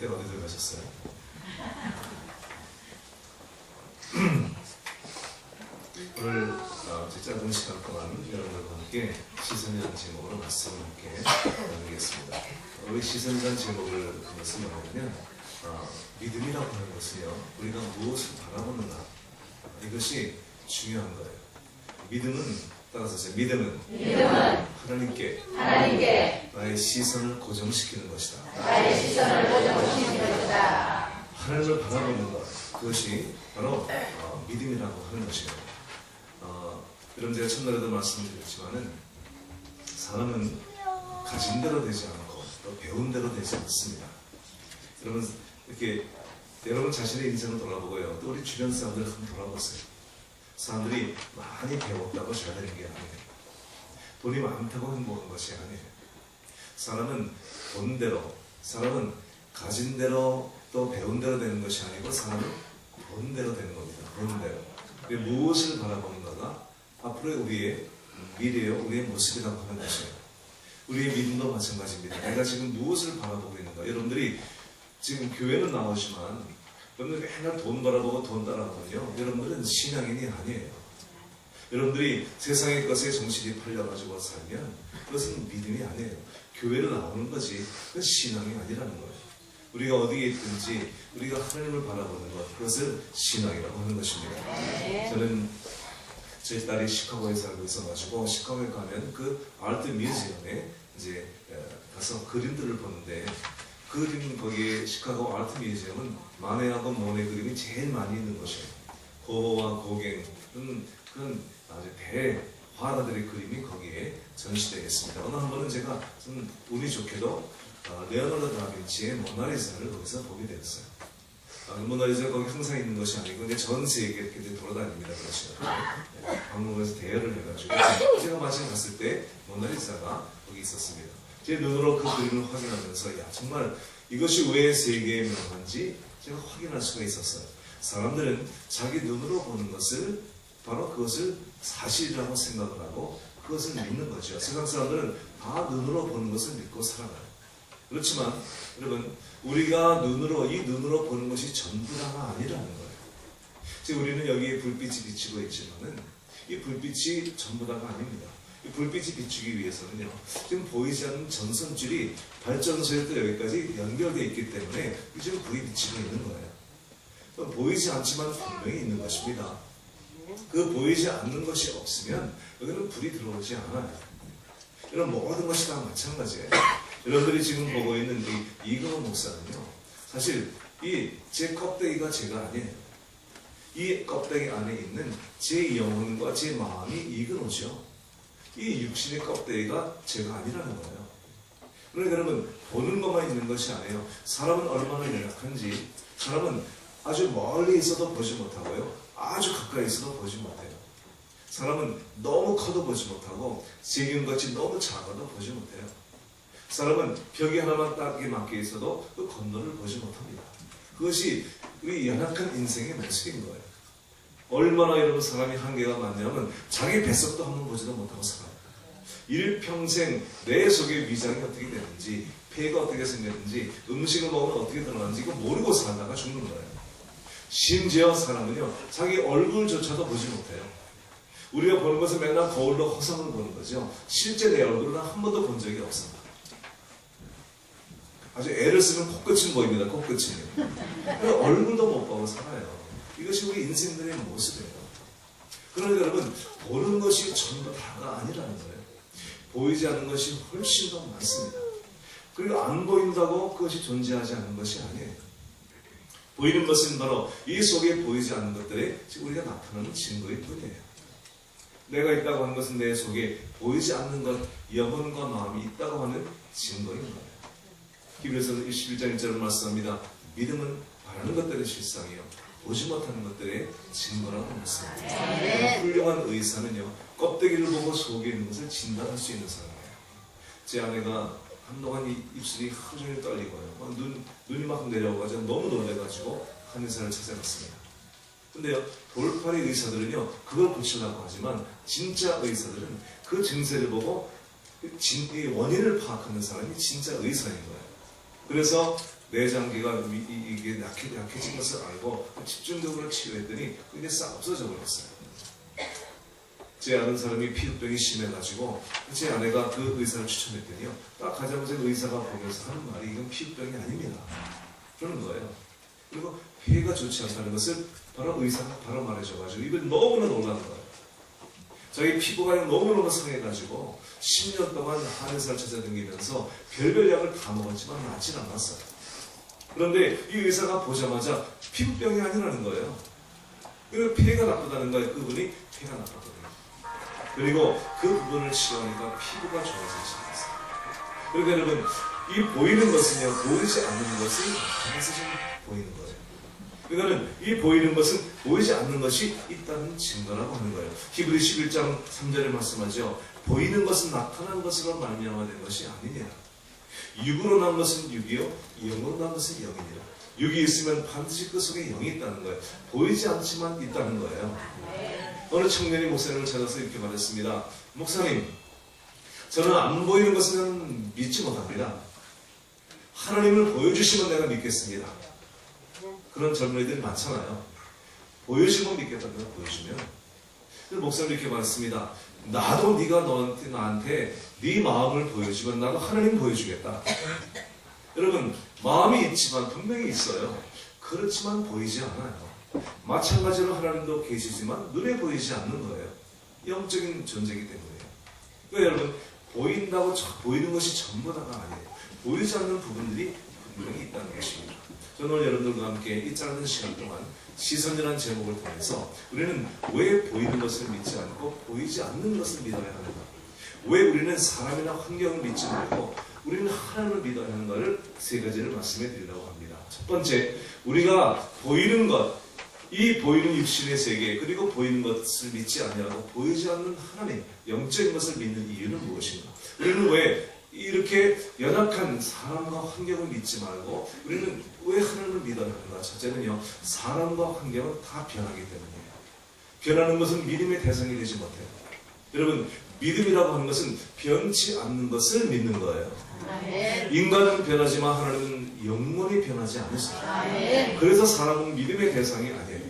때가 어디 들어가셨어요? 오늘 제 짧은 시간 동안 여러분들과 함께 시선이라는 제목으로 말씀을 함께 나누겠습니다. 왜 시선이라는 제목을 무슨 말이냐면 믿음이라고 하는 것은요, 우리가 무엇을 바라보는가, 이것이 중요한 거예요. 믿음은, 따라서 하세요. 믿음은 하나님께 나의 시선을 고정시키는 것이다. 하나님을 바라보는 것, 그것이 바로 믿음이라고 하는 것이에요. 여러분, 제가 첫날에도 말씀드렸지만은 사람은 가진 대로 되지 않고 또 배운 대로 되지 않습니다. 여러분, 이렇게 여러분 자신의 인생을 돌아보고요, 또 우리 주변 사람들 한번 돌아보세요. 사람들이 많이 배웠다고 잘 되는 게 아니에요. 돈이 많다고 행복한 것이 아니에요. 사람은 본 대로, 사람은 가진 대로 또 배운 대로 되는 것이 아니고 사람은 본 대로 되는 겁니다. 본 대로. 무엇을 바라보는가가 앞으로의 우리의 미래요, 우리의 모습이라고 하는 것이에요. 우리의 믿음도 마찬가지입니다. 내가 지금 무엇을 바라보고 있는가. 여러분들이 지금 교회는 나오지만 여러분들 맨날 돈 바라보고 돈 따라가면요, 여러분들은 신앙인이 아니에요. 여러분들이 세상의 것에 정신이 팔려가지고 살면 그것은 믿음이 아니에요. 교회를 나오는 거지 그건 신앙이 아니라는 거예요. 우리가 어디에 있든지 우리가 하나님을 바라보는 것, 그것을 신앙이라고 하는 것입니다. 저는 저희 딸이 시카고에 살고 있어가지고 시카고에 가면 그 아트 뮤지엄에 이제 가서 그림들을 보는데, 그림, 거기에 시카고 아트 뮤지엄은 마네하고 모네 그림이 제일 많이 있는 곳이에요. 고와 고갱, 그런 아주 대화가들의 그림이 거기에 전시되어 있습니다. 어느 한 번은 제가 좀 운이 좋게도 레오나르도 다빈치의 모나리자를 거기서 보게 되었어요. 모나리자가 거기 항상 있는 것이 아니고 이제 전 세계에 이렇게 돌아다닙니다. 그렇죠. 방문에서 대여를 해가지고 제가 마침 갔을 때 모나리자가 거기 있었습니다. 제 눈으로 그 그림을 확인하면서 정말 이것이 왜 세계에 명한지 제가 확인할 수가 있었어요. 사람들은 자기 눈으로 보는 것을 바로 그것을 사실이라고 생각을 하고 그것을 믿는 거죠. 세상 사람들은 다 눈으로 보는 것을 믿고 살아가요. 그렇지만 여러분, 우리가 이 눈으로 보는 것이 전부 다가 아니라는 거예요. 지금 우리는 여기에 불빛이 비치고 있지만은 이 불빛이 전부 다가 아닙니다. 이 불빛이 비추기 위해서는요, 지금 보이지 않는 전선줄이 발전소에서 여기까지 연결되어 있기 때문에 지금 불이 비치고 있는 거예요. 보이지 않지만 분명히 있는 것입니다. 그 보이지 않는 것이 없으면 여기는 불이 들어오지 않아요. 이런 모든 것이 다 마찬가지예요. 여러분들이 지금 보고 있는 이근호 목사는요, 사실 제 껍데기가 제가 아니에요. 이 껍데기 안에 있는 제 영혼과 제 마음이 이근호죠. 이 육신의 껍데기가 제가 아니라는 거예요. 그러니까 여러분, 보는 것만 있는 것이 아니에요. 사람은 얼마나 연약한지, 사람은 아주 멀리 있어도 보지 못하고요, 아주 가까이 있어도 보지 못해요. 사람은 너무 커도 보지 못하고 지금같이 너무 작아도 보지 못해요. 사람은 벽이 하나만 딱히 막혀 있어도 그 건너를 보지 못합니다. 그것이 우리 연약한 인생의 모습인 거예요. 얼마나 여러분 사람이 한계가 많냐면 자기 뱃속도 한번 보지도 못하고 살아요. 일평생 내 속의 위장이 어떻게 되는지, 폐가 어떻게 생겼는지, 음식을 먹으면 어떻게 들어가는지 이거 모르고 살다가 죽는 거예요. 심지어 사람은요, 자기 얼굴조차도 보지 못해요. 우리가 보는 것은 맨날 거울로 허상을 보는 거죠. 실제 내 얼굴은 한 번도 본 적이 없습니다. 아주 애를 쓰면 코끝은 보입니다. 코끝은요. 얼굴도 못 보고 살아요. 이것이 우리 인생들의 모습이에요. 그러니까 여러분, 보는 것이 전부 다가 아니라는 거예요. 보이지 않는 것이 훨씬 더 많습니다. 그리고 안 보인다고 그것이 존재하지 않는 것이 아니에요. 보이는 것은 바로 이 속에 보이지 않는 것들에 우리가 나타나는 증거일 뿐이에요. 내가 있다고 하는 것은 내 속에 보이지 않는 것, 영혼과 마음이 있다고 하는 증거인 거예요. 히브리서 11장 1절을 말씀합니다. 믿음은 바라는 것들의 실상이요, 보지 못하는 것들의 증거라고 말씀합니다. 훌륭한 의사는요, 껍데기를 보고 속에 있는 것을 진단할 수 있는 사람이에요. 제 아내가 한동안 입술이 하루 종일 떨리고요, 눈이 막 내려오가지고 너무 놀래가지고 한의사를 찾아갔습니다. 근데요, 돌팔이 의사들은요, 그걸 고치려고 하지만 진짜 의사들은 그 증세를 보고 원인을 파악하는 사람이 진짜 의사인 거예요. 그래서 내장기가 이게 약해진 것을 알고 집중적으로 치료했더니 그게 싹 없어져 버렸어요. 제 아는 사람이 피부병이 심해가지고 제 아내가 그 의사를 추천했더니요. 딱 가자마자 의사가 보면서 하는 말이 이건 피부병이 아닙니다. 그러는 거예요. 그리고 폐가 좋지 않다는 것을 바로 의사가 바로 말해줘가지고 이걸 너무나 놀라는 거예요. 자기 피부가 너무너무 상해가지고 10년 동안 한의사를 찾아다니면서 별별 약을 다 먹었지만 낫진 않았어요. 그런데 이 의사가 보자마자 피부병이 아니라는 거예요. 그리고 폐가 나쁘다는 거예요. 그분이 폐가 나빴거든요. 그리고 그 부분을 치료하니까 피부가 좋아지기 시작했어요. 그러니까 여러분, 이 보이는 것은요, 보이지 않는 것이 나타나서 좀 보이는 거예요. 그러니까 이 보이는 것은 보이지 않는 것이 있다는 증거라고 하는 거예요. 히브리 11장 3절에 말씀하죠. 보이는 것은 나타난 것으로 말미암아 된 것이 아니니라. 육으로 난 것은 육이요, 영으로 난 것은 영이니라. 육이 있으면 반드시 그 속에 영이 있다는 거예요. 보이지 않지만 있다는 거예요. 어느 청년이 목사님을 찾아서 이렇게 말했습니다. 목사님, 저는 안 보이는 것은 믿지 못합니다. 하나님을 보여주시면 내가 믿겠습니다. 그런 젊은이들이 많잖아요. 보여주면 믿겠다면 보여주면. 그래서 목사님이 이렇게 말했습니다. 나도 네가 나한테 네 마음을 보여주면 나도 하나님 보여주겠다. 여러분, 마음이 있지만 분명히 있어요. 그렇지만 보이지 않아요. 마찬가지로 하나님도 계시지만 눈에 보이지 않는 거예요. 영적인 존재이기 때문에요. 그러니까 여러분, 보인다고 보이는 것이 전부 다가 아니에요. 보이지 않는 부분들이 분명히 있다는 것입니다. 저는 오늘 여러분들과 함께 이 짧은 시간 동안 시선이라는 제목을 통해서 우리는 왜 보이는 것을 믿지 않고 보이지 않는 것을 믿어야 하는가? 왜 우리는 사람이나 환경을 믿지 말고 우리는 하나님을 믿어야 하는가를 세 가지를 말씀해 드리려고 합니다. 첫 번째, 우리가 보이는 것, 이 보이는 육신의 세계, 그리고 보이는 것을 믿지 아니하고 보이지 않는 하나님, 영적인 것을 믿는 이유는 무엇인가? 우리는 왜 이렇게 연약한 사람과 환경을 믿지 말고 우리는 왜 하나님을 믿어야 하는가? 첫째는요, 사람과 환경은 다 변하기 때문이에요. 변하는 것은 믿음의 대상이 되지 못해요. 여러분, 믿음이라고 하는 것은 변치 않는 것을 믿는 거예요. 인간은 변하지만 하나님은 영원히 변하지 않으세요. 그래서 사람은 믿음의 대상이 아니에요.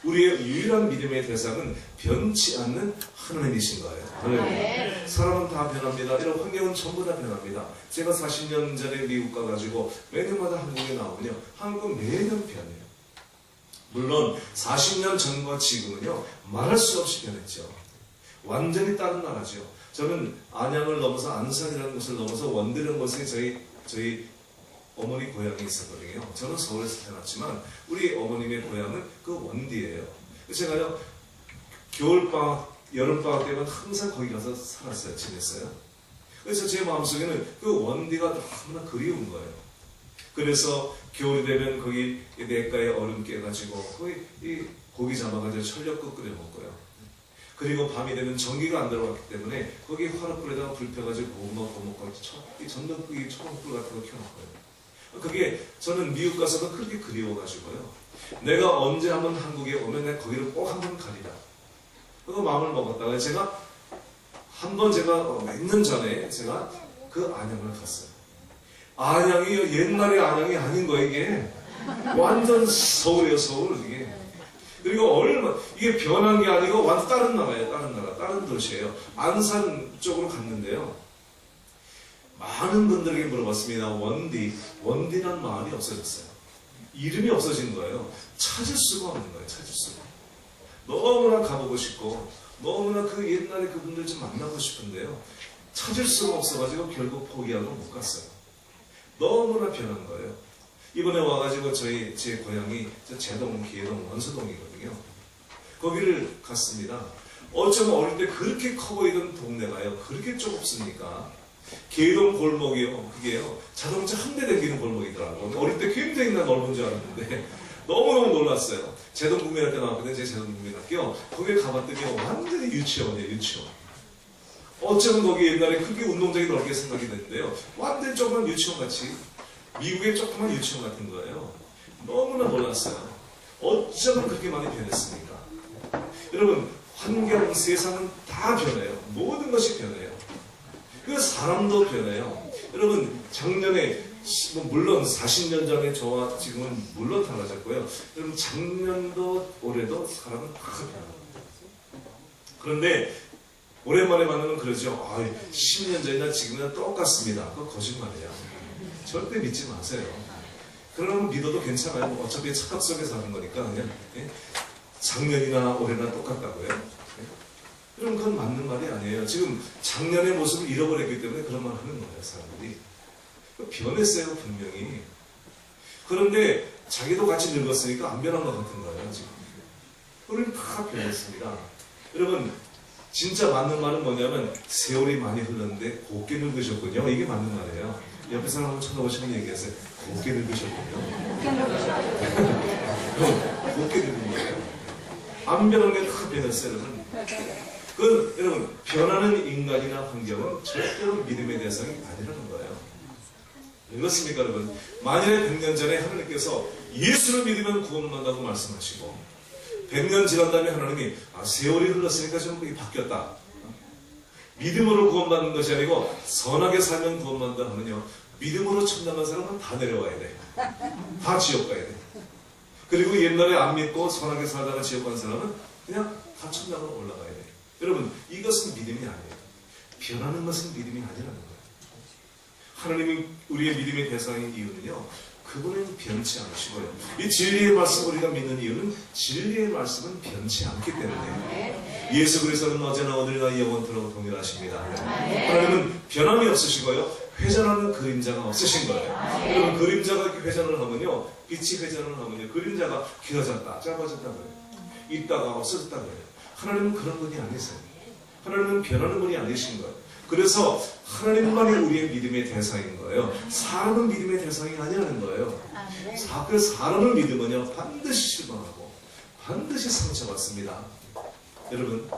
우리의 유일한 믿음의 대상은 변치 않는 하나님이신 거예요. 사람은 다 변합니다. 이런 환경은 전부 다 변합니다. 제가 40년 전에 미국 가가지고 매년마다 한국에 나오면요, 한국은 매년 변해요. 물론 40년 전과 지금은요, 말할 수 없이 변했죠. 완전히 다른 나라죠. 저는 안양을 넘어서 안산이라는 곳을 넘어서 원대라는 곳에 저희 어머니 고향이 있었거든요. 저는 서울에서 태어났지만 우리 어머님의 고향은 그 원디예요. 제가요, 겨울방학, 여름방학 때면 항상 거기 가서 살았어요. 지냈어요. 그래서 제 마음속에는 그 원디가 너무나 그리운 거예요. 그래서 겨울이 되면 거기 냇가에 얼음 깨가지고 거기 이 고기 잡아가지고 철력국 끓여 먹고요. 그리고 밤이 되면 전기가 안 들어갔기 때문에 거기 화롯불에다가 불 펴가지고 고구마 구워 먹고 전등불이 초록불 같은 거 켜놓고요. 그게 저는 미국 가서도 그렇게 그리워가지고요. 내가 언제 한번 한국에 오면 내가 거기를 꼭 한번 가리라. 그 마음을 먹었다가 제가 몇 년 전에 제가 그 안양을 갔어요. 안양이 옛날의 안양이 아닌 거예요, 이게. 완전 서울이에요, 서울, 이게. 그리고 이게 변한 게 아니고 완전 다른 나라예요, 다른 도시예요. 안산 쪽으로 갔는데요. 많은 분들에게 물어봤습니다. 원디란 마을이 없어졌어요. 이름이 없어진 거예요. 찾을 수가 없는 거예요, 찾을 수가. 너무나 가보고 싶고, 너무나 그 옛날에 그분들 좀 만나고 싶은데요. 찾을 수가 없어가지고 결국 포기하고 못 갔어요. 너무나 변한 거예요. 이번에 와가지고 제 고향이 제동, 기회동, 원서동이거든요. 거기를 갔습니다. 어쩌면 어릴 때 그렇게 커 보이던 동네가요, 그렇게 좁습니까? 기회동 골목이요, 그게요, 자동차 한 대 다니는 골목이더라고요. 어릴 때 굉장히 넓은 줄 알았는데 너무너무 놀랐어요. 제동국민학교 나왔거든요. 제 제동국민학교. 거기에 가봤더니 완전히 유치원이에요, 유치원. 어쩌면 거기 옛날에 크게 운동장이 넓게 생각이 됐는데요, 완전히 조그만 유치원같이, 미국의 조그만 유치원 같은 거예요. 너무나 놀랐어요. 어쩌면 그렇게 많이 변했습니까? 여러분, 환경, 세상은 다 변해요. 모든 것이 변해요. 그 사람도 변해요. 여러분, 작년에 뭐 물론 40년 전에 저와 지금은 물론 달라졌고요. 여러분 작년도 올해도 사람은 다 변합니다. 그런데 오랜만에 만나면 그러죠. 10년 전이나 지금이나 똑같습니다. 그거 거짓말이에요. 절대 믿지 마세요. 그러면 믿어도 괜찮아요. 어차피 착각 속에서 하는 거니까 그냥 작년이나 올해나 똑같다고요. 그럼 그건 맞는 말이 아니에요. 지금 작년의 모습을 잃어버렸기 때문에 그런 말 하는 거예요. 사람들이. 변했어요. 분명히. 그런데 자기도 같이 늙었으니까 안 변한 것 같은 거예요. 지금. 우리는 다 변했습니다. 여러분 진짜 맞는 말은 뭐냐면 세월이 많이 흘렀는데 곱게 늙으셨군요. 이게 맞는 말이에요. 옆에 사람 한번 쳐다보시면 얘기하세요. 곱게 늙으셨군요. 곱게 늙은 거예요. 안 변한 게 다 변했어요. 여러분 변하는 인간이나 환경은 절대로 믿음의 대상이 아니라는 거예요. 그렇습니까 여러분? 만일에 100년 전에 하나님께서 예수를 믿으면 구원받는다고 말씀하시고 100년 지난 다음에 하나님이 세월이 흘렀으니까 좀 바뀌었다. 믿음으로 구원받는 것이 아니고 선하게 살면 구원받는다 하면요. 믿음으로 천당한 사람은 다 내려와야 돼. 다 지옥 가야 돼. 그리고 옛날에 안 믿고 선하게 살다가 지옥 간 사람은 그냥 다 천당으로 올라가야 돼. 여러분 이것은 믿음이 아니에요. 변하는 것은 믿음이 아니라는 거예요. 하나님이 우리의 믿음의 대상인 이유는요. 그분은 변치 않으시고요. 이 진리의 말씀 우리가 믿는 이유는 진리의 말씀은 변치 않기 때문에 예수 그리스도는 어제나 오늘이나 영원토록 동일하십니다. 하나님은 변함이 없으시고요. 회전하는 그림자가 없으신 거예요. 여러분 그림자가 이렇게 회전을 하면요. 빛이 회전을 하면요. 그림자가 길어졌다 짧아졌다 그래요. 있다가 없어졌다 그래요. 하나님은 그런 분이 아니세요. 하나님은 변하는 분이 아니신 거예요. 그래서 하나님만이 우리의 믿음의 대상인 거예요. 사람은 믿음의 대상이 아니라는 거예요. 그 사람을 믿으면요 반드시 실망하고 반드시 상처받습니다. 여러분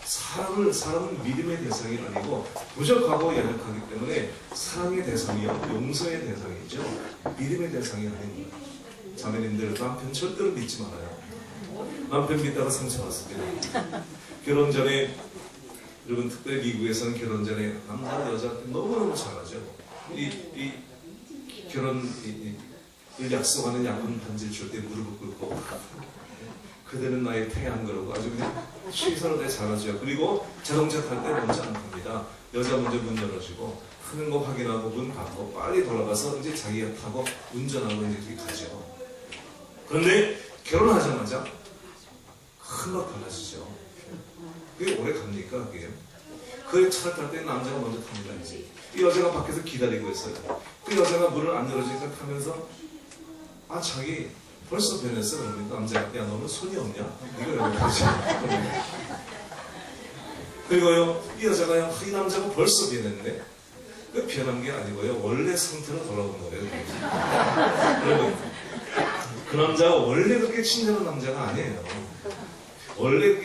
사람은 믿음의 대상이 아니고 부족하고 연약하기 때문에 사랑의 대상이요 용서의 대상이죠. 믿음의 대상이 아닌 거예요. 자매님들 남편 절대로 믿지 말아요. 남편 믿다가 상처받습니다. 결혼 전에 여러분 특별히 미국에서는 결혼 전에 남자 여자한테 너무너무 잘하죠. 이 결혼 약속하는 약혼 반지를 줄 때 무릎을 꿇고 그대는 나의 태양 그러고 아주 그냥 시선을 잘하죠. 그리고 자동차 탈 때 먼저 안 탑니다. 여자 먼저 문 열어주고 하는 거 확인하고 문 닫고 빨리 돌아가서 이제 자기가 타고 운전하고 이제 가죠. 그런데 결혼하자마자 금방 달라지죠. 그게 오래 갑니까? 그게? 그 차를 탈 때 남자가 먼저 탑니다. 이제. 이 여자가 밖에서 기다리고 있어요. 그 여자가 문을 안 열어주니까 타면서 자기 벌써 변했어. 그러면 남자가 야 너는 손이 없냐? 이걸 여기까지. 그리고요 이 여자가요 이 남자가 벌써 변했네. 그 변한 게 아니고요 원래 상태로 돌아온 거예요. 여러분 그 남자가 원래 그렇게 친절한 남자가 아니에요. 원래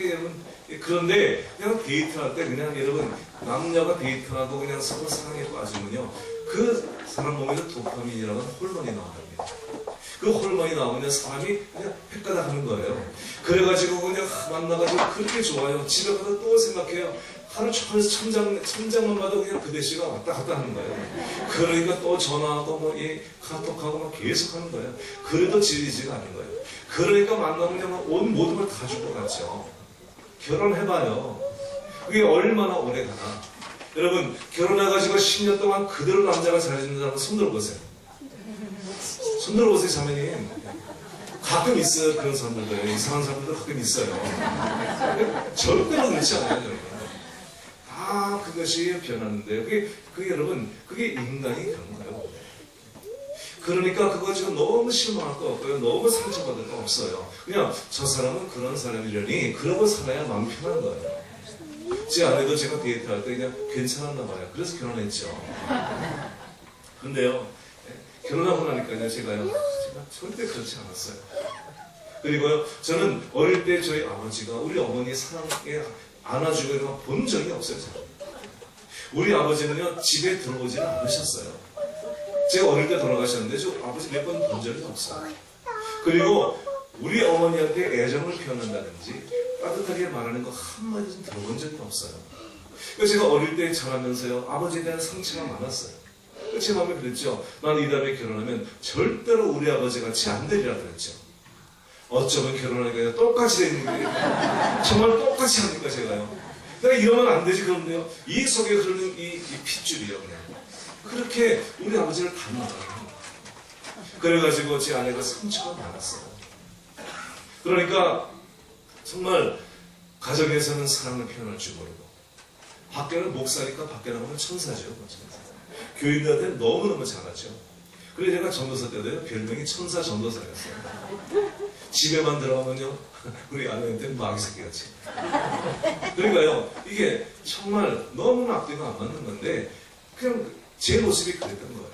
그런데 그냥 데이트할 때 그냥 여러분 남녀가 데이트하고 그냥 서로 사랑에 빠지면요 그 사람 몸에서 도파민이라는 호르몬이 나옵니다. 그 호르몬이 나오면 사람이 그냥 헷가닥 하는 거예요. 그래가지고 그냥 만나가지고 그렇게 좋아요. 집에 가서 또 생각해요. 하루 종일 천장만 봐도 그냥 그 대시가 왔다 갔다 하는 거예요. 그러니까 또 전화하고 카톡하고 막 계속 하는 거예요. 그래도 질리지가 않는 거예요. 그러니까 만나면 그냥 온 모든 걸 다 주고 갔죠. 결혼해봐요. 그게 얼마나 오래 가나. 여러분 결혼해가지고 10년 동안 그대로 남자가 잘해주는 사람 손 들어보세요. 손 들어보세요 자매님. 가끔 있어요. 그런 사람들도 이상한 사람들도 가끔 있어요. 절대로 그렇지 않아요. 여러분. 다 그것이 변하는데 그게 여러분 그게 인간이 그런 거예요. 그러니까 그거 가지고 너무 실망할 거 없고요. 너무 상처받을 거 없어요. 그냥 저 사람은 그런 사람이려니 그러고 살아야 마음 편한 거예요. 제 아내도 제가 데이트할 때 그냥 괜찮았나 봐요. 그래서 결혼했죠. 근데요 결혼하고 나니까요 제가 절대 그렇지 않았어요. 그리고요 저는 어릴 때 저희 아버지가 우리 어머니의 사랑에 안아주고 본 적이 없어요. 저는. 우리 아버지는요 집에 들어오지는 않으셨어요. 제가 어릴 때 돌아가셨는데 저 아버지 몇 번 본 적이 없어요. 그리고 우리 어머니한테 애정을 표현한다든지 따뜻하게 말하는 거 한마디 좀 들어본 적이 없어요. 그래서 제가 어릴 때 자라면서요 아버지에 대한 상처가 많았어요. 제 마음에 그랬죠. 나는 이 다음에 결혼하면 절대로 우리 아버지 같이 안 되리라 그랬죠. 어쩌면 결혼하니까 똑같이 되는 거예요. 정말 똑같이 하니까 제가요. 내가 이러면 안 되지. 그런데요, 이 속에 흐르는 이 핏줄이요, 그냥 그렇게 우리 아버지를 닮아가요. 그래가지고 제 아내가 상처가 많았어요. 그러니까 정말 가정에서는 사랑을 표현할 줄 모르고, 밖에는 목사니까 밖에 나가면 천사죠. 교인들한테 너무너무 잘하죠. 그래서 제가 전도사 때도요, 별명이 천사 전도사였어요. 집에만 들어가면요, 우리 아내한테 마귀 새끼같이. 그러니까요, 이게 정말 너무 앞뒤가 안 맞는 건데, 그냥 제 모습이 그랬던 거예요.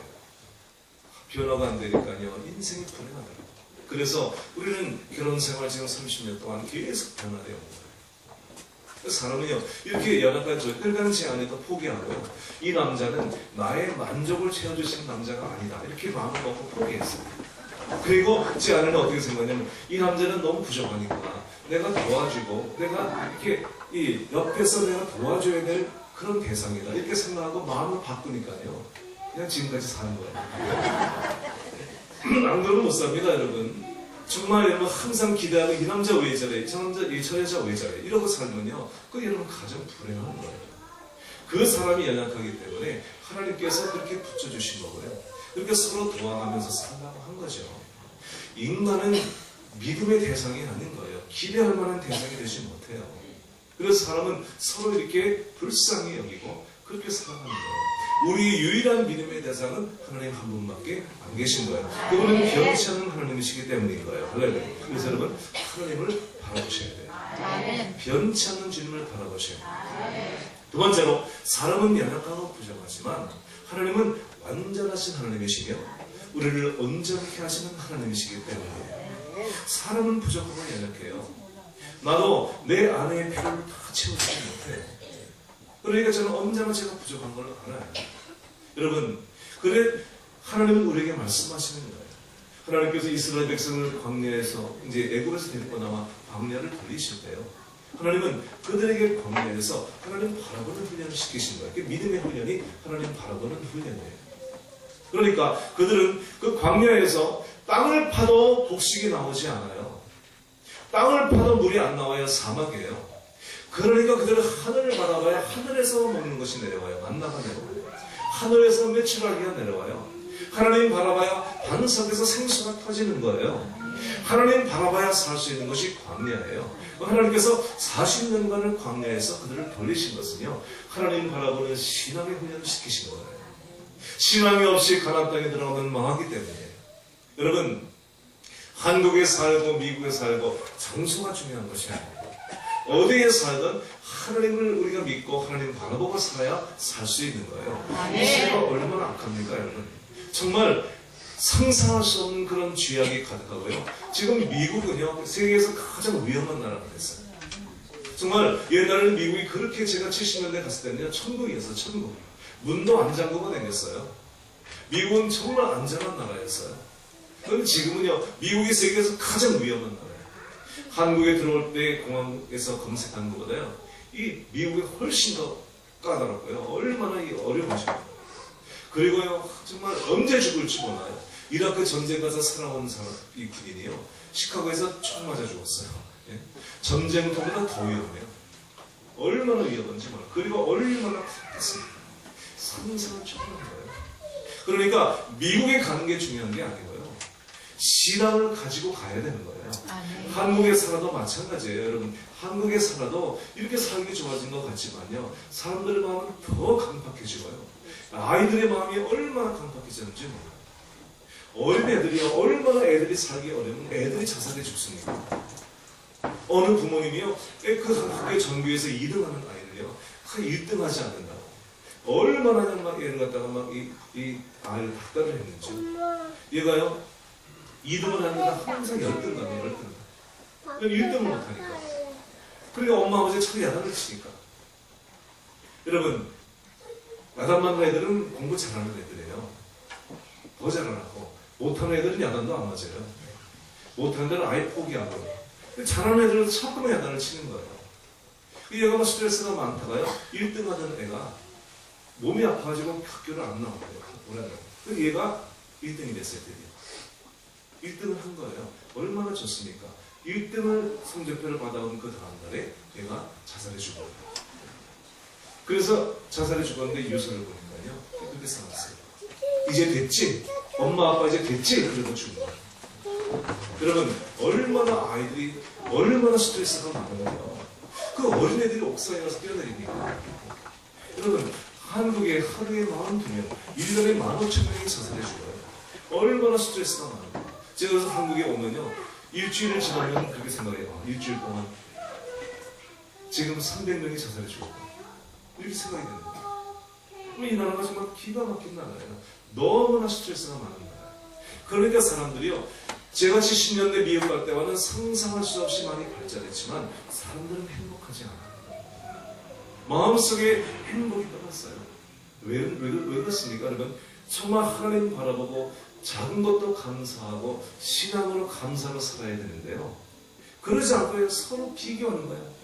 변화가 안 되니까요, 인생이 불행하더라고요. 그래서 우리는 결혼 생활 지금 30년 동안 계속 변화되어 온 거예요. 사람은요, 이렇게 연합까지 그러니까 제 아내도 포기하고요, 이 남자는 나의 만족을 채워주시는 남자가 아니다, 이렇게 마음을 먹고 포기했어요. 그리고 제 아내는 어떻게 생각하냐면, 이 남자는 너무 부족하니까 내가 도와주고, 내가 이렇게 이 옆에서 내가 도와줘야 될 그런 대상이다, 이렇게 생각하고 마음을 바꾸니까요, 그냥 지금까지 사는 거예요. 안 그러면 못 삽니다, 여러분. 정말 여러분 항상 기대하고, 이 남자 왜 저래, 저 여자 왜 저래, 이러고 살면요, 그 여러분 가정 불행한 거예요. 그 사람이 연약하기 때문에 하나님께서 그렇게 붙여주신 거고요, 그렇게 서로 도와가면서 살라고 한 거죠. 인간은 믿음의 대상이 아닌 거예요. 기대할 만한 대상이 되지 못해요. 그래서 사람은 서로 이렇게 불쌍히 여기고 그렇게 살아가는 거예요. 우리의 유일한 믿음의 대상은 하나님 한 분밖에 안 계신 거예요. 그분은 변치 않는 하나님이시기 때문인 거예요. 그래서 여러분, 하나님을 바라보셔야 돼요. 변치 않는 주님을 바라보셔야 돼요. 두 번째로, 사람은 연약하고 부족하지만 하나님은 완전하신 하나님이시며 우리를 온전케 하시는 하나님이시기 때문에, 사람은 부족하고 연약해요. 나도 내 아내의 필요를 다 채워주지 못해요. 그러니까 저는 언제나 제가 부족한 걸 알아요. 여러분, 그래 하나님은 우리에게 말씀하시는 거예요. 하나님께서 이스라엘 백성을 광야에서, 이제 애굽에서 데리고 나와 광야를 돌리실 때요, 하나님은 그들에게 광야에서 하나님 바라보는 훈련을 시키신 거예요. 믿음의 훈련이 하나님 바라보는 훈련이에요. 그러니까 그들은 그 광야에서 땅을 파도 곡식이 나오지 않아요. 땅을 파도 물이 안 나와야 사막이에요. 그러니까 그들은 하늘을 바라봐야 하늘에서 먹는 것이 내려와요. 만나가 내려와요. 하늘에서 메추라기가 내려와요. 하나님 바라봐야 반석에서 생수가 터지는 거예요. 하나님 바라봐야 살 수 있는 것이 광야예요. 하나님께서 40년간을 광야에서 그들을 돌리신 것은요, 하나님 바라보는 신앙의 훈련을 시키신 거예요. 신앙이 없이 가나안 땅에 들어가면 망하기 때문에. 여러분, 한국에 살고 미국에 살고 장소가 중요한 것이 아니에요. 어디에 살든 하나님을 우리가 믿고 하나님 바라보고 살아야 살 수 있는 거예요. 이 시대가 얼마나 악합니까, 여러분? 정말 상상할 수 없는 그런 죄악이 가득하고요. 지금 미국은요, 세계에서 가장 위험한 나라가 됐어요. 정말 옛날에는 미국이 그렇게, 제가 70년대 갔을 때는요, 천국이었어요. 천국. 문도 안 잠그고 다녔어요. 미국은 정말 안전한 나라였어요. 그런데 지금은요, 미국이 세계에서 가장 위험한 나라예요. 한국에 들어올 때 공항에서 검색한 것보다요, 이 미국이 훨씬 더 까다롭고요, 얼마나 어려우시고, 그리고요, 정말 언제 죽을지 몰라요. 이라크 전쟁 가서 살아온 사람, 이 군인이요, 시카고에서 총 맞아 죽었어요. 예? 전쟁터보다 더 위험해요. 얼마나 위험한지 몰라요. 그리고 얼마나 답답했습니다. 상상을 초월한 거예요. 그러니까 미국에 가는 게 중요한 게 아니고요, 신앙을 가지고 가야 되는 거예요. 한국에 살아도 마찬가지예요. 여러분, 한국에 살아도 이렇게 살기 좋아진 것 같지만요, 사람들의 마음은 더 강팍해지고요, 아이들의 마음이 얼마나 강팍해졌는지 몰라요. 어린애들이 얼마나 애들이 살기 어려우면 애들이 자살해 죽습니다. 어느 부모님이요, 그 학교 전교에서 2등하는 아이를요, 1등 하지 않는다고 얼마나 막 애를 갖다가 막 이 아이를 닥달을 했는지. 얘가요, 2등을 하는데 항상 10등 가요. 10등. 1등을 못하니까. 그러니까 엄마 아버지 차라리 야단을 치니까. 여러분, 야단만 애들은 공부 잘하는 애들이에요. 더 잘하고, 못하는 애들은 야단도 안 맞아요. 못하는 애들은 아예 포기하고. 잘하는 애들은 자꾸만 야단을 치는 거예요. 얘가 막 스트레스가 많다가요, 1등 하던 애가 몸이 아파가지고 학교를 안 나왔대요. 오래가요. 그 얘가 1등이 됐어요. 드디어 1등을 한 거예요. 얼마나 좋습니까? 1등을 성적표를 받아온 그 다음 달에 얘가 자살해 죽어요. 그래서 자살해 죽었는데 유서를 보니까요, 그렇게 써놨어요. 이제 됐지? 엄마 아빠 이제 됐지? 그러고 죽은 거예요. 여러분, 얼마나 아이들이 얼마나 스트레스가 많은데요. 그 어린애들이 옥상에 가서 뛰어내립니까? 여러분, 한국에 하루에 42명, 1년에 15,000명이 자살해 죽어요. 얼마나 스트레스가 많은데. 제가 그래서 한국에 오면요, 일주일을 지나면 그렇게 생각해요. 일주일 동안 지금 300명이 자살해 죽었다. 이렇게 생각이 되는 거예요. 이 나라가 정말 기가 막힌 나라예요. 너무나 스트레스가 많은 나라예요. 그러니까 사람들이요, 제가 70년대 미국 갈 때와는 상상할 수 없이 많이 발전했지만 사람들은 행복하지 않아요. 마음속에 행복이 떠났어요. 왜 그렇습니까? 여러분, 정말 하나님 바라보고 작은 것도 감사하고 신앙으로 감사로 살아야 되는데요. 그러지 않고요, 서로 비교하는 거예요.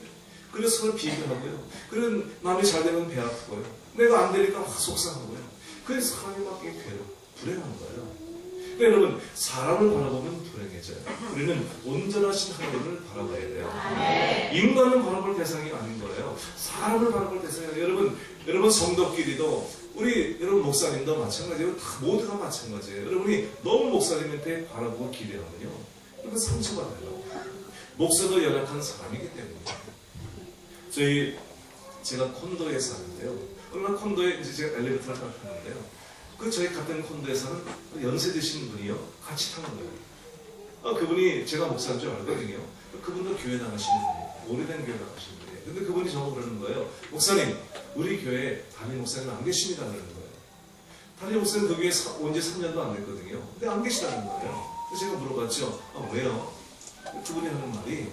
그래서 서로 비교하고요. 그래서 남이 잘 되면 배 아프고요. 내가 안 되니까 확 속상하고요. 그래서 사람이 막 불행한 거예요. 그러니까 여러분, 사람을 바라보면 불행해져요. 우리는 온전하신 하나님을 바라봐야 돼요. 인간은 바라볼 대상이 아닌 거예요. 사람을 바라볼 대상이에요. 여러분 성도끼리도 여러분 목사님도 마찬가지예요. 다 모두가 마찬가지예요. 여러분이 너무 목사님한테 바라보고 기대하면요, 이건 상처받아요. 목사도 연약한 사람이기 때문에. 제가 콘도에 사는데요. 얼마나 콘도에 이제 제가 엘리베이터를 타는데요. 저희 같은 콘도에 사는 연세 드신 분이요, 같이 타는 거예요. 그분이 제가 목사인 줄 알거든요. 그분도 교회 나가시는 분이에요. 오래된 교회 나가시는 분이에요. 근데 그분이 저보고 그러는 거예요. 목사님, 우리 교회에 담임 목사님 안 계십니다. 그러는 거예요. 담임 목사님 그 교회에 온 지 3년도 안 됐거든요. 근데 안 계시다는 거예요. 그래서 제가 물어봤죠. 왜요? 그분이 하는 말이,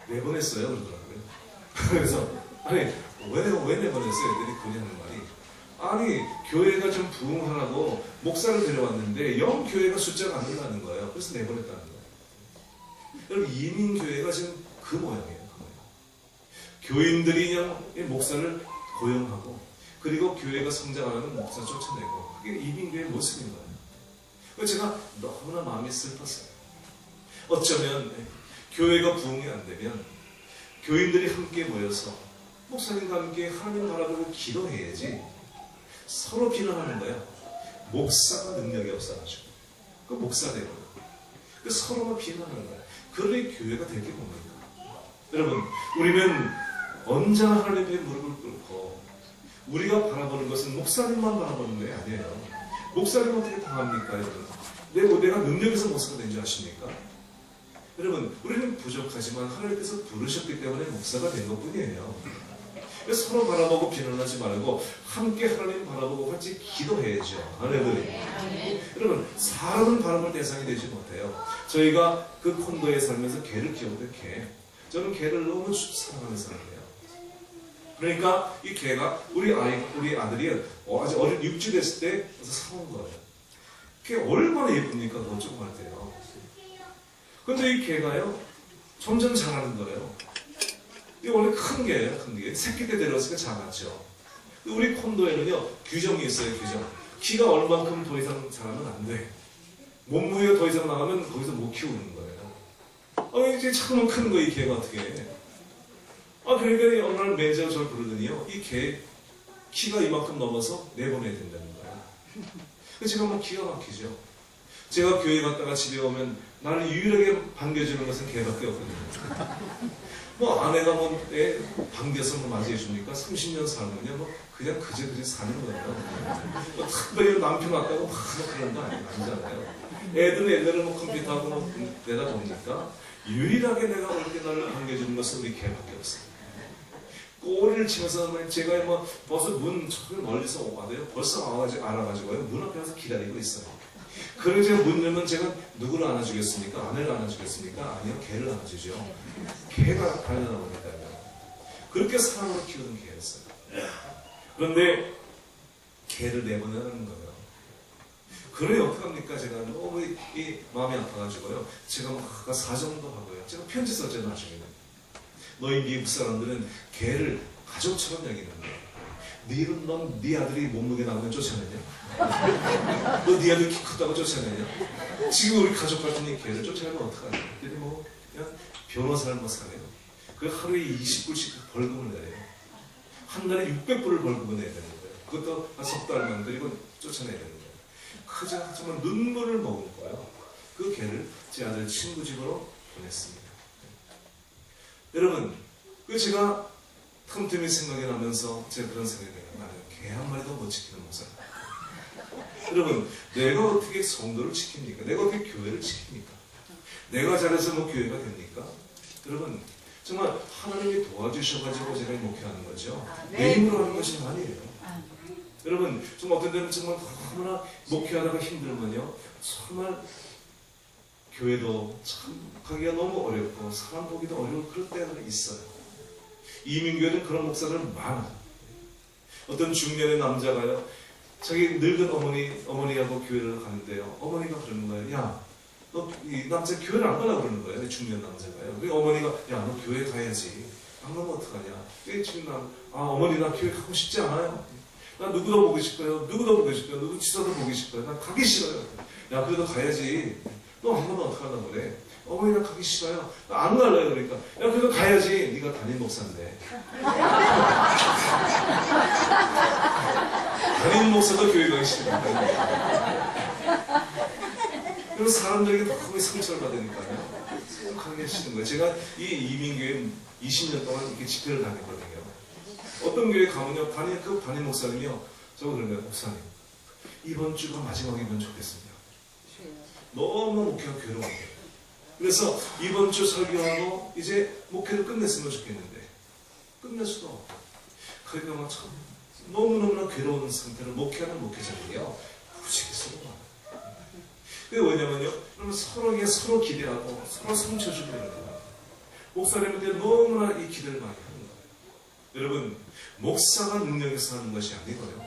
내보냈어요. 그러더라고요. 그래서, 아니, 왜 내보냈어요? 그랬더니 그분이 하는 말이, 아니, 교회가 좀 부흥하라고 목사를 데려왔는데 영 교회가 숫자가 안 늘어나는 거예요. 그래서 내보냈다는 거예요. 여러분, 이민교회가 지금 그 모양이에요. 교인들이 그냥 목사를 고용하고, 그리고 교회가 성장하려면 목사 쫓아내고, 그게 이민교회의 모습인 거예요. 그래서 제가 너무나 마음이 슬펐어요. 어쩌면 교회가 부흥이 안 되면 교인들이 함께 모여서 목사님과 함께 하나님 바라보고 기도해야지, 서로 비난하는 거예요. 목사가 능력이 없어가지고 그 목사 되고 그 서로가 비난하는 거예요. 그러니 교회가 될 게 뭡니까? 여러분, 우리는 언제나 하나님 앞에 무릎을 꿇고 우리가 바라보는 것은 목사님만 바라보는 게 아니에요. 목사님 어떻게 당합니까? 여러분, 내가 능력에서 목사가 된 줄 아십니까? 여러분, 우리는 부족하지만 하나님께서 부르셨기 때문에 목사가 된 것뿐이에요. 서로 바라보고 비난하지 말고 함께 하나님 바라보고 같이 기도해야죠. 할렐루야. 여러분, 사람은 바라볼 대상이 되지 못해요. 저희가 그 콘도에 살면서 개를 키우는데 저는 개를 너무 사랑하는 사람이에요. 그러니까 이 개가 우리 아들이 아주 어린 육주 됐을 때 사온 거예요. 그게 얼마나 예쁩니까? 너무 조그만 때요. 근데 이 개가요, 점점 자라는 거예요. 이게 원래 큰 개예요, 큰 개. 새끼 때 데려왔으니까 작았죠. 우리 콘도에는요, 규정이 있어요, 규정. 키가 얼만큼 더 이상 자라면 안 돼. 몸무게가 더 이상 나가면 거기서 못 키우는 거예요. 이제 잠깐만 큰 거, 이 개가 어떻게 해. 그러니까 어느 날 매니저가 저를 부르더니요, 이 개 키가 이만큼 넘어서 내보내야 된다는 거예요. 제가 막 기가 막히죠. 제가 교회 갔다가 집에 오면 나를 유일하게 반겨주는 것은 개밖에 없거든요. 아내가 애 반겨서 맞이해줍니까? 30년 살면요, 그냥 그제 사는 거예요. 특별히 남편 왔다고 그런 거 아니잖아요. 애들을 컴퓨터하고 내다 보니까 유일하게 내가 이렇게 나를 반겨주는 것은 우리 개밖에 없어요. 꼬리를 치면서 제가 벌써 문 멀리서 와도요, 벌써 와가지고 알아가지고요, 문 앞에 가서 기다리고 있어요. 그래서 제가 문 열면 제가 누구를 안아주겠습니까? 아내를 안아주겠습니까? 아니요, 개를 안아주죠. 개가 달려나오니까요. 그렇게 사랑으로 키우는 개였어요. 그런데 개를 내보내는 거예요. 그래 어떡합니까? 제가 너무 마음이 아파가지고요. 제가 사정도 하고요. 제가 편지 썼죠, 나중에는. 너희 미국 사람들은 개를 가족처럼 여기는데 넌 네 아들이 몸무게 나오면 쫓아내냐? 너 네 아들 키 크다고 쫓아내냐? 지금 우리 가족 같은 걔를 쫓아내면 어떡하냐? 근데 뭐 그냥 변호사를 뭐 사네요. 그 하루에 20불씩 벌금을 내요. 한 달에 600불을 벌금을 내야 되는 거예요. 그것도 한 석 달만 그리고 쫓아내야 되는 거예요. 그저 정말 눈물을 머금 거예요. 그 개를 제 아들 친구 집으로 보냈습니다. 여러분, 그 제가 틈틈이 생각이 나면서 제가 그런 생각이 들어요. 나는 개 한 마리도 못 지키는 목사다. 여러분, 내가 어떻게 성도를 지킵니까? 내가 어떻게 교회를 지킵니까? 내가 잘해서 뭐 교회가 됩니까? 여러분, 정말 하나님이 도와주셔가지고 제가 목회하는 거죠. 내 힘으로 하는 것이 아니에요. 여러분, 정말 어떤 때는 정말 너무나 목회하다가 힘들면요, 정말 교회도 참 가기가 너무 어렵고 사람 보기도 어려운 그런 때가 있어요. 이민교회는 그런 목사들 많아요. 어떤 중년의 남자가요, 자기 늙은 어머니하고 교회를 가는데요, 어머니가 그러는 거예요. 야, 너 이 남자 교회를 안 가려고 그러는 거예요. 중년 남자가요. 그러니까 어머니가, 야, 너 교회 가야지. 안 가면 어떡하냐. 지금 어머니 나 교회 가고 싶지 않아요. 나 누구도 보고 싶어요. 누구도 보고 싶어요. 누구 지도도 보고 싶어요. 나 가기 싫어요. 야, 그래도 가야지. 너 안 가면 어떡하려고 그래. 어머니 나 가기 싫어요. 나 안 갈래요. 그러니까, 야, 그래도 가야지. 네가 담임 목사인데. 담임 목사도 교회 가기 싫어요. 그래서 사람들에게 너무 상처를 받으니까요. 가게 하시는 거예요. 제가 이 이민교회 20년 동안 이렇게 집회를 다녔거든요. 어떤 교회 가면요, 그 담임 목사님이요, 저거 그런 거예요. 목사님, 이번 주가 마지막이면 좋겠습니다. 너무 목회가 괴로워요. 그래서 이번 주 설교하고 이제 목회를 끝냈으면 좋겠는데 끝낼 수도 없고, 그러니까 막 참 너무너무나 괴로운 상태로 목회하는 목회자들이요, 무지개수로 많아요. 그게 뭐냐면요, 서로 기대하고 서로 상처 주고 이런 거예요. 목사님한테 너무나 이 기대를 많이 하는 거예요. 여러분, 목사가 능력에서 하는 것이 아니고요,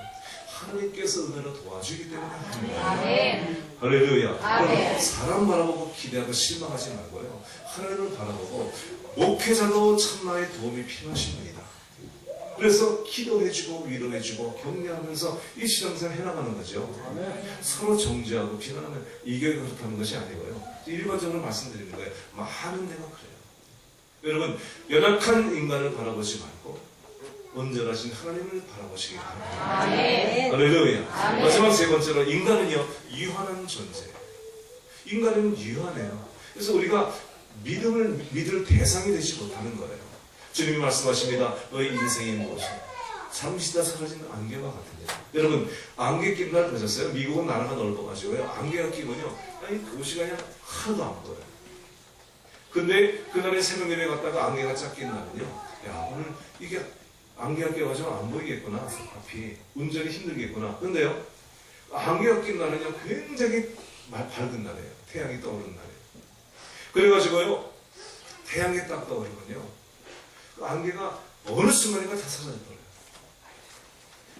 하나님께서 은혜로 도와주기 때문에 하는 거예요. 할렐루야. 사람 바라보고 기대하고 실망하지 말고요, 하나님을 바라보고, 목회자도 참나의 도움이 필요하신 분이다. 그래서 기도해주고 위로해주고 격려하면서 이 신앙생활 해나가는 거죠. 서로 정죄하고 비난하면 이게 그렇다는 것이 아니고요, 일반적으로 말씀드리는 거예요. 많은 데가 그래요. 여러분, 연약한 인간을 바라보지 말고 온전하신 하나님을 바라보시기 바랍니다. 할렐루야. 마지막 세 번째로, 인간은요, 유한한 존재. 인간은 유한해요. 그래서 우리가 믿을 대상이 되지 못하는 거예요. 주님이 말씀하십니다. 너의 인생이 무엇이냐? 잠시 다 사라지는 안개와 같은데. 여러분, 안개 낀 날 보셨어요? 미국은 나라가 넓어가지고요, 안개가 끼면요, 그것이 그냥 하나도 안 보여요. 근데 그날에 새벽 예배 갔다가 안개가 쫙 낀 날은요, 야, 오늘 이게 안개가 껴가지고 안 보이겠구나. 앞이 운전이 힘들겠구나. 근데요, 안개가 낀 날은요, 굉장히 밝은 날이에요. 태양이 떠오르는 날이에요. 그래가지고요, 태양이 딱 떠오르면요, 그 안개가 어느 순간인가 다 사라져버려요.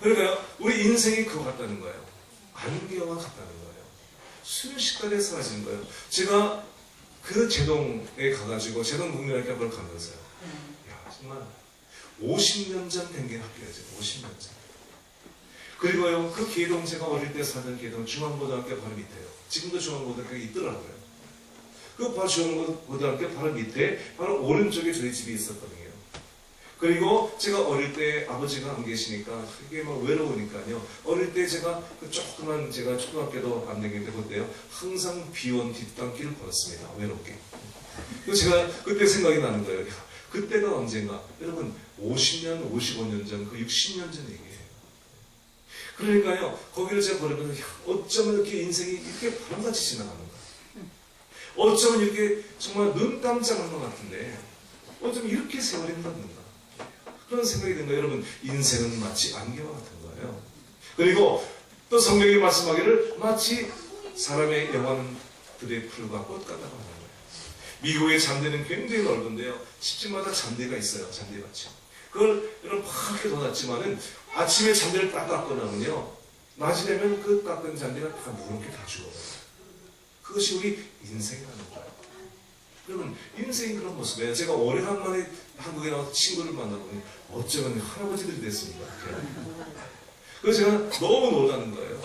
그러니까요, 우리 인생이 그거 같다는 거예요. 안개와 같다는 거예요. 순식간에 사라지는 거예요. 제가 그 제동에 가가지고, 제동 국민학교를 가면서요, 야, 정말 50년 전 된 게 학교였어요. 50년 전. 그리고요, 그 계동, 제가 어릴 때 살던 계동 중앙고등학교 바로 밑에요. 지금도 중앙고등학교가 있더라고요. 그 바로 중앙고등학교 바로 밑에, 바로 오른쪽에 저희 집이 있었거든요. 그리고 제가 어릴 때 아버지가 안 계시니까 그게 막 외로우니까요, 어릴 때 제가 그 조그만, 제가 초등학교도 안 되겠는데 그때요, 항상 비온 뒷담길을 걸었습니다. 외롭게. 그래서 제가 그때 생각이 나는 거예요. 그때가 언젠가, 여러분, 50년, 55년 전, 그 60년 전 얘기예요. 그러니까요, 거기를 제가 걸으면서, 어쩌면 이렇게 인생이 이렇게 바람같이 지나가는가? 어쩌면 이렇게 정말 눈 깜짝할 것 같은데, 어쩌면 이렇게 세월이 흘렀는가? 그런 생각이 든 거예요. 여러분, 인생은 마치 안개와 같은 거예요. 그리고 또 성경이 말씀하기를 마치 사람의 영혼들의 풀과 꽃 같다고 하는 거예요. 미국의 잠대는 굉장히 넓은데요, 집집마다 잠대가 있어요. 잠대밭이. 그걸 여러분 파랗게 돋았지만은 아침에 잠대를 딱 깎고 나면요, 낮이 되면 그 깎은 잠대가 다 누렇게 다 죽어요. 그것이 우리 인생이라는 거예요. 그러면 인생이 그런 모습이에요. 제가 오래간만에 한국에 나와서 친구를 만나보니 어쩌면 할아버지들이 됐습니다. 그래서 제가 너무 놀라는 거예요.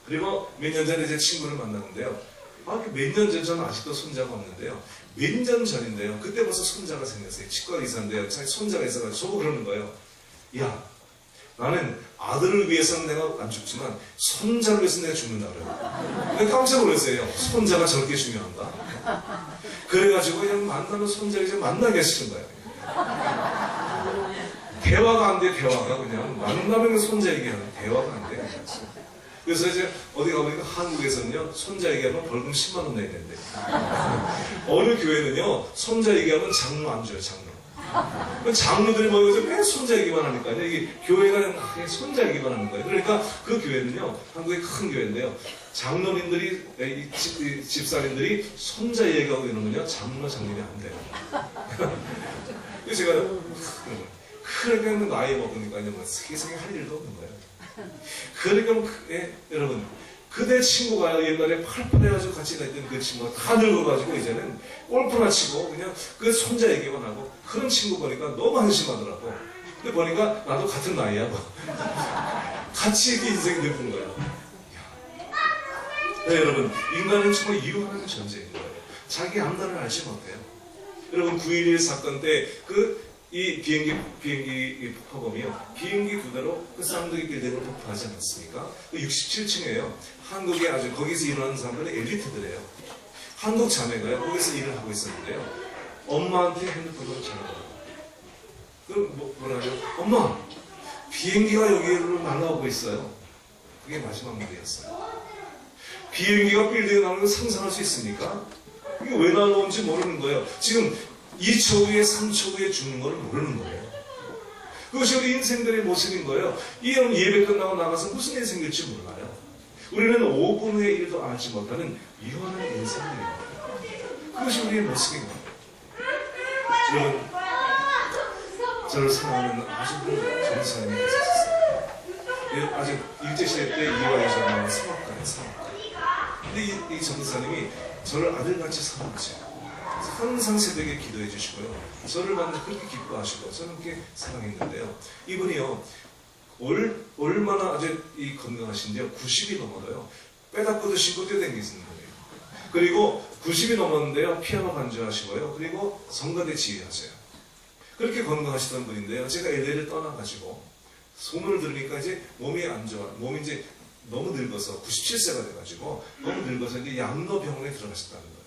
그리고 몇 년 전에 제 친구를 만났는데요. 몇 년 전 저는 아직도 손자가 없는데요. 몇 년 전인데요. 그때 벌써 손자가 생겼어요. 치과 의사인데요. 자기 손자가 있어가지고 저거 그러는 거예요. 야, 나는 아들을 위해서는 내가 안 죽지만 손자를 위해서 내가 죽는다 그래요. 내가 깜짝 놀랐어요. 손자가 저렇게 중요한가? 그래가지고 그냥 만나면 손자 이제 만나게 하시는 거예요. 대화가 안 돼, 대화가 그냥 만나면 손자 얘기하는 대화가 안 돼. 그래서 이제 어디 가보니까 한국에서는요 손자 얘기하면 벌금 10만 원 내야 된대. 어느 교회는요 손자 얘기하면 장로 안 줘요. 장로들이 모여서 왜 손자 얘기만 하니까요. 이게 교회가 그냥 손자 얘기만 하는 거예요. 그러니까 그 교회는요 한국의 큰 교회인데요 장로님들이 집사님들이 손자 얘기하고 이러면요 장로 장님이 안 돼요. 그래서 제가 그러니까 나이 먹으니까요 뭐 세상에 할 일도 없는 거예요. 그러니까 여러분 그대 친구가 옛날에 팔팔해가지고 같이 다녔던 그 친구가 다 늙어가지고 이제는 골프나 치고 그냥 그 손자 얘기만 하고 그런 친구 보니까 너무 한심하더라고. 근데 보니까 나도 같은 나이야 뭐. 같이 이렇게 인생이 늙은 거야. 네, 여러분 인간은 정말 유한한 존재인 거예요. 자기 앞날을 알지 못해요. 여러분 9.11 사건 때 이 비행기 폭파범이요. 비행기 두 대로 그 쌍둥이 빌딩을 폭파하지 않았습니까? 67층이에요. 한국에 아주 거기서 일하는 사람들은 엘리트들이에요. 한국 자매가요. 거기서 일을 하고 있었는데요. 엄마한테 핸드폰으로 전화가 와요. 뭐라 하죠? 엄마! 비행기가 여기로 날아오고 있어요. 그게 마지막 말이었어요. 비행기가 빌딩에 나오는 걸 상상할 수 있습니까? 이게 왜 날아오는지 모르는 거예요. 지금 2초 후에 3초 후에 죽는 걸 모르는 거예요. 그것이 우리 인생들의 모습인 거예요. 이 예배 끝나고 나가서 무슨 일이 생길지 몰라요. 우리는 5분 후의 일도 알지 못하는 유한한 인생들입니다. 그것이 우리의 모습인 거예요. 여러분, 저를 사랑하는 아주 좋은 사람이 계셨어요. 아직 일제시대 때 이화여자 나온 사업가예요, 사업가. 근데 이 전사님이 저를 아들같이 사랑하세요. 항상 새벽에 기도해 주시고요. 저를 만나 그렇게 기뻐하시고 저는 그렇게 사랑했는데요. 이분이요. 얼마나 아주 건강하신데요. 90이 넘어도요. 빼다 뻗으시고 뛰어다니시는 거예요. 그리고 90이 넘었는데요. 피아노 반주하시고요. 그리고 성가대 지휘하세요. 그렇게 건강하시던 분인데요. 제가 LA를 떠나가지고 소문을 들으니까 이제 몸이 안 좋아. 몸이 이제 너무 늙어서 97세가 돼가지고 너무 늙어서 이제 양로병원에 들어가셨다는 거예요.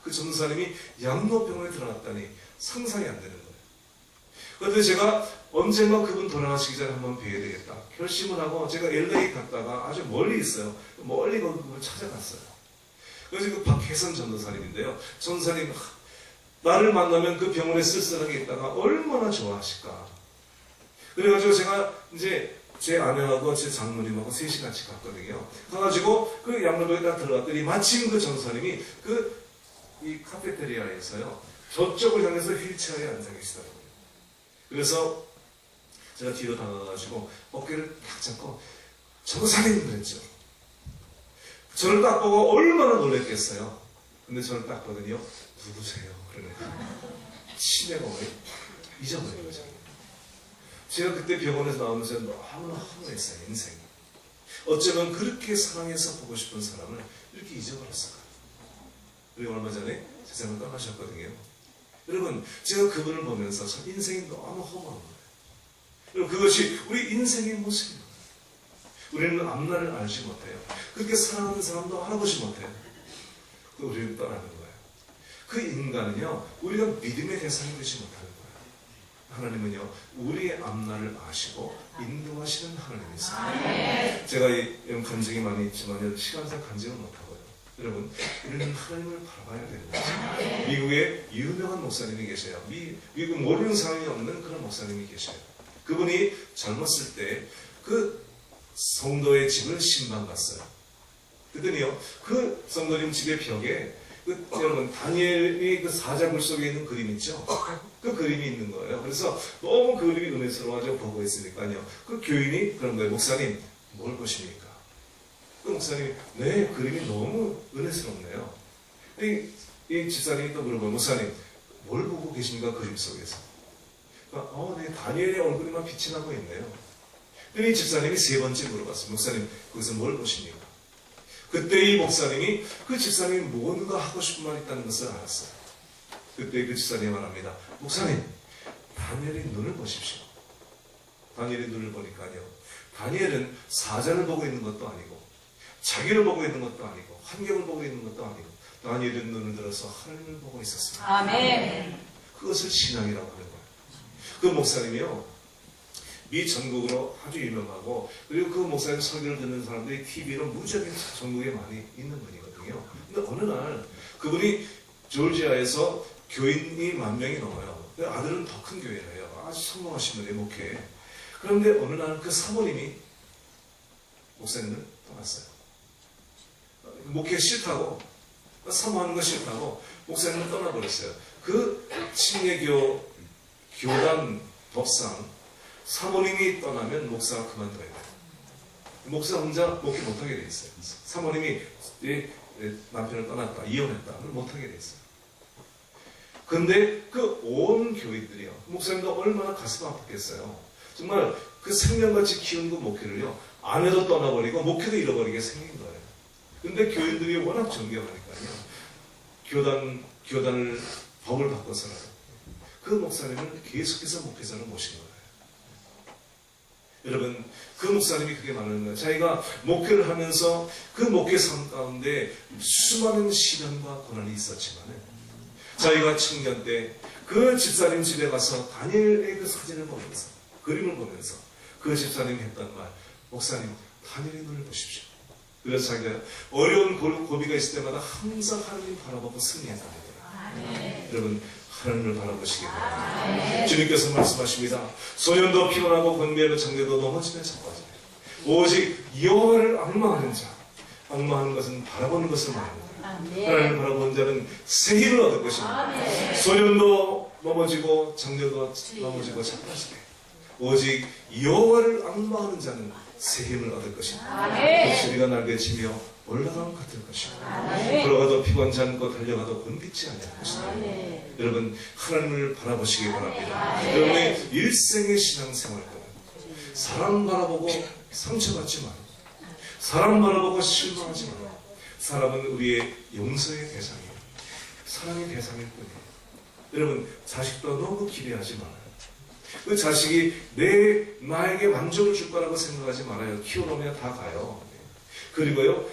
그 전사님이 양로병원에 들어갔다니 상상이 안 되는 거예요. 그런데 제가 언젠가 그분 돌아가시기 전에 한번 뵈야 되겠다 결심을 하고 제가 LA 갔다가 아주 멀리 있어요. 멀리 그걸 찾아갔어요. 그래서 그 박혜선 전도사님인데요. 전사님 나를 만나면 그 병원에 쓸쓸하게 있다가 얼마나 좋아하실까. 그래가지고 제가 이제 제 아내하고 제 장모님하고 셋이 같이 갔거든요. 가가지고 그 양로병원에 딱 들어갔더니 마침 그 전사님이 이 카페테리아에서요. 저쪽을 향해서 휠체어에 앉아 계시더라고요. 그래서 제가 뒤로 다가가지고 어깨를 딱 잡고 전도사님 그랬죠. 저를 딱 보고 얼마나 놀랬겠어요. 근데 저를 딱 보더니요. 누구세요? 그러는 거예요. 치매가 왜 잊어버린 거죠. 제가 그때 병원에서 나오면서 너무나 허무했어요. 인생이. 어쩌면 그렇게 사랑해서 보고 싶은 사람을 이렇게 잊어버렸을까. 그리고 얼마 전에 세상을 떠나셨거든요. 여러분, 제가 그분을 보면서 참 인생이 너무 허무한 거예요. 여러분, 그것이 우리 인생의 모습입니다. 우리는 앞날을 알지 못해요. 그렇게 사랑하는 사람도 알아보지 못해요. 우리는 떠나는 거예요. 그 인간은요, 우리가 믿음의 대상이 되지 못하는 거예요. 하나님은요, 우리의 앞날을 아시고 인도하시는 하나님이세요. 제가 이런 간증이 많이 있지만 시간상 간증을 못하고요. 여러분, 우리는 하나님을 바라봐야 됩니다. 미국에 유명한 목사님이 계셔요. 미국 모르는 사람이 없는 그런 목사님이 계셔요. 그분이 젊었을 때 그 성도의 집을 신방 갔어요. 그랬더니요, 그 성도님 집의 벽에 여러분 다니엘이 그 사자굴 속에 있는 그림 있죠? 그 그림이 있는 거예요. 그래서 너무 그 그림이 은혜스러워가지고 보고 있으니까요. 그 교인이 그런 거예요. 목사님, 뭘 보십니까? 그 목사님이 네, 그림이 너무 은혜스럽네요. 이 이 집사님이 또 물어봐요. 목사님, 뭘 보고 계십니까? 그림 속에서. 네, 다니엘의 얼굴에만 빛이 나고 있네요. 그런데 이 집사님이 세 번째 물어봤어요. 목사님, 거기서 뭘 보십니까? 그때 이 목사님이 그 집사님이 뭔가 하고 싶은 말이 있다는 것을 알았어요. 그때 그 집사님이 말합니다. 목사님, 다니엘의 눈을 보십시오. 다니엘의 눈을 보니까요. 다니엘은 사자를 보고 있는 것도 아니고 자기를 보고 있는 것도 아니고 환경을 보고 있는 것도 아니고 다니엘은 눈을 들어서 하나님을 보고 있었습니다. 아멘. 그것을 신앙이라고 하는 거예요. 그 목사님이요. 미 전국으로 아주 유명하고 그리고 그 목사님 설교를 듣는 사람들이 TV로 무지하게 전국에 많이 있는 분이거든요. 근데 어느 날 그분이 조지아에서 교인이 10,000명이 넘어요. 아들은 더 큰 교회예요. 아주 성공하신 분의 목회. 그런데 어느 날 그 사모님이 목사님을 떠났어요. 목회 싫다고 사모하는 거 싫다고 목사님을 떠나버렸어요. 그 침례교 교단 법상 사모님이 떠나면 목사가 그만둬야 돼요. 목사 혼자 목회 못하게 돼 있어요. 사모님이 남편을 떠났다, 이혼했다, 못하게 돼 있어요. 근데 그 온 교인들이요, 목사님도 얼마나 가슴 아팠겠어요. 정말 그 생명같이 키운 그 목회를요, 아내도 떠나버리고 목회도 잃어버리게 생긴 거예요. 근데 교인들이 워낙 존경하니까요, 교단을 법을 바꿔서라도 그 목사님을 계속해서 목회자로 모신 거예요. 여러분, 그 목사님이 그게 말하는 거예요. 자기가 목회를 하면서 그 목회 삶 가운데 수많은 시련과 고난이 있었지만 자기가 청년 때 그 집사님 집에 가서 다니엘의 그 사진을 보면서 그림을 보면서 그 집사님이 했던 말, 목사님 다니엘의 눈을 보십시오. 그래서 자기가 어려운 고비가 있을 때마다 항상 하나님 바라보고 승리했다는 거예요. 여러분, 하나님을 바라보시기 바랍니다. 주님께서 말씀하십니다. 소년도 피곤하고 건배하는 장대도 넘어지면 자빠지네. 오직 여호와를 앙망하는 자, 앙망하는 것은 바라보는 것을 말합니다. 하나님을 바라보는 자는 새 힘을 얻을 것입니다. 소년도 넘어지고 장대도 넘어지고 자빠지네. 오직 여호와를 앙망하는 자는 새 힘을 얻을 것입니다. 독수리가 날개치며 올라가면 같을 것이고 걸어가도 피곤치 않고 달려가도 곤비지 아니할 것입니다. 여러분, 하나님을 바라보시기 바랍니다. 여러분의 일생의 신앙생활 동안 사람 바라보고 상처받지 말고 사람 바라보고 실망하지 말고 사람은 우리의 용서의 대상이에요. 사랑의 대상일 뿐이에요. 여러분, 자식도 너무 기대하지 말아요. 그 자식이 나에게 만족을 줄 거라고 생각하지 말아요. 키워놓으면 다 가요. 그리고요,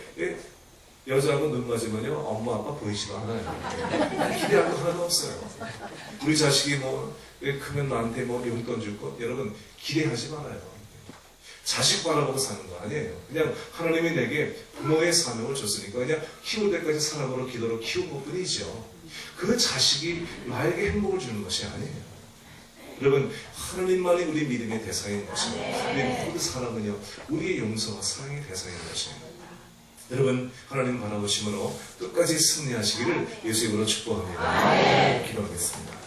여자하고 눈 맞으면요, 엄마 아빠 보이지도 않아요. 기대할 거 하나도 없어요. 우리 자식이 크면 나한테 용돈 줄 거, 여러분 기대하지 말아요. 자식 바라보고 사는 거 아니에요. 그냥 하나님이 내게 부모의 사명을 줬으니까 그냥 키울 때까지 사랑으로 기도로 키운 것 뿐이죠. 그 자식이 나에게 행복을 주는 것이 아니에요. 여러분, 하나님만이 우리 믿음의 대상인 것입니다. 우리 모든 사람은요, 우리의 용서와 사랑의 대상인 것입니다. 여러분, 하나님 바라보심으로 끝까지 승리하시기를 예수 이름으로 축복합니다. 기도하겠습니다.